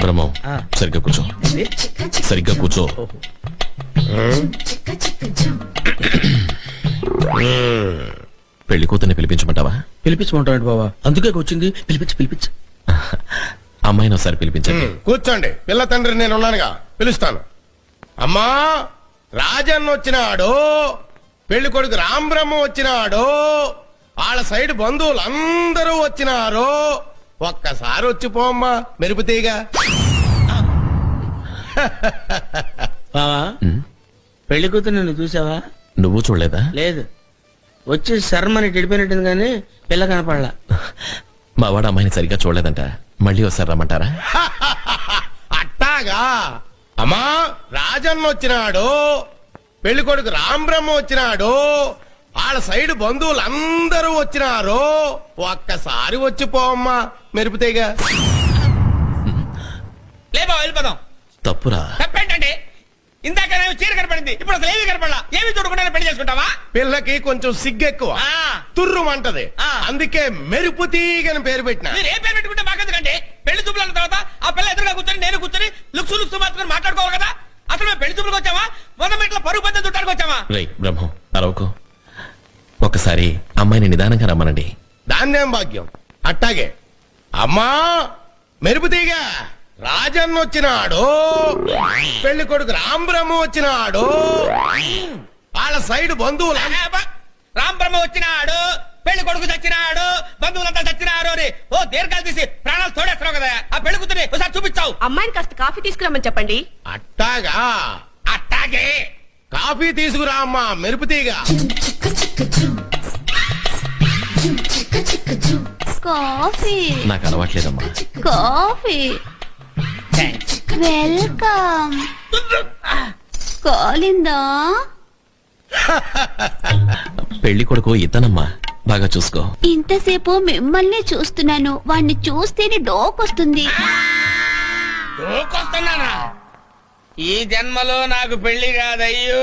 బ్రహ్మం సరిగ్గా కూర్చో, సరిగ్గా కూర్చో. పెళ్లి కూతుర్ని పిలిపించమంటావా? పిలిపించమంటాడు బావా, అందుకే వచ్చింది. పిలిపించు. అమ్మాయిని ఒకసారి పిలిపించండి. కూర్చోండి, పిల్ల తండ్రి నేను ఉన్నానుగా, పిలుస్తాను. అమ్మా, రాజన్న వచ్చినాడు, పెళ్లి కొడుకు రాంబ్రహ్మ వచ్చినాడు, వాళ్ళ సైడ్ బంధువులు అందరూ వచ్చినారు. ఒక్కసారి వచ్చిపోమ్మా మెరుపుతీగా. బావా, పెళ్లి కూతురు నిన్ను చూసావా? నువ్వు చూడలేదా? లేదు, వచ్చి శర్మని గడిపోయినట్టుంది కానీ పిల్ల కనపడలా. మా వాడు అమ్మాయిని సరిగ్గా చూడలేదంట, మళ్ళీ ఒకసారి రమ్మంటారా? అట్టాగా. అమ్మా, రాజన్న వచ్చినాడు, పెళ్లి కొడుకు రాంబ్రహ్మ వచ్చినాడు, వాళ్ళ సైడ్ బంధువులు అందరూ వచ్చినారు. ఒక్కసారి వచ్చిపోమ్మా మెరుపుతీగా. లేబా వెళ్ళిపోదాం. తప్పురా. తప్పేంటండి? ఇందాక చీర కనపడింది, ఇప్పుడు అసలు ఏమీ కనపడలా. ఏమి చూడకుండా పెళ్లి చేసుకుంటావా? పిల్లకి కొంచెం సిగ్గెక్కువ, తుర్రుమంటది, అందుకే మెరుపుతీగని పేరు పెట్టిన. మీరు ఏ పేరు పెట్టుకుంటే మాకెందుకండి? పెళ్లి చూపులు అన్న తర్వాత ఆ పిల్ల ఎదురుగా కూర్చొని నేను కూర్చొని లుక్సు మాత్రం మాట్లాడుకోవాలి కదా. అసలు మేము పెళ్లి చూపులకు వచ్చామా, 100 మీటర్ల పరుగు పందెం చుట్టానికి వచ్చామా? రేయ్ బ్రహ్మం, అరవకు. ఒకసారి అమ్మాయిని నిదానంగా రమ్మనండి. దాన్నేం భాగ్యం. అట్టాగే. అమ్మా మెరుపుతీగ, రాజన్న వచ్చినాడు, పెళ్లి కొడుకు రాంబ్రహ్మ వచ్చినాడు, వాళ్ళ సైడ్ బంధువులు రాంబ్రహ్మ వచ్చినాడు, పెళ్లి కొడుకు చచ్చినాడు, బంధువులంతా చచ్చినారు అని ఓ దీర్ఘాలు తీసి ప్రాణాలు తోడేస్తున్నావు కదా. ఆ పెళ్లి కూతుర్ని ఒకసారి చూపించావు. అమ్మాయిని కాస్త కాఫీ తీసుకురమ్మని చెప్పండి. అట్టాగా. అట్టాగే. కాఫీ తీసుకురా అమ్మా మెరుపుతీగ. కాఫీ. నాకు అలవాట్లేదమ్మా. కాఫీ. వెల్కమ్. కాలిందా? పెళ్లి కొడుకు ఇతనమ్మా, బాగా చూసుకో. ఇంతసేపు మిమ్మల్ని చూస్తున్నాను, వాణ్ణి చూస్తేనే డోకొస్తుంది. ఈ జన్మలో నాకు పెళ్లి కాదయ్యో.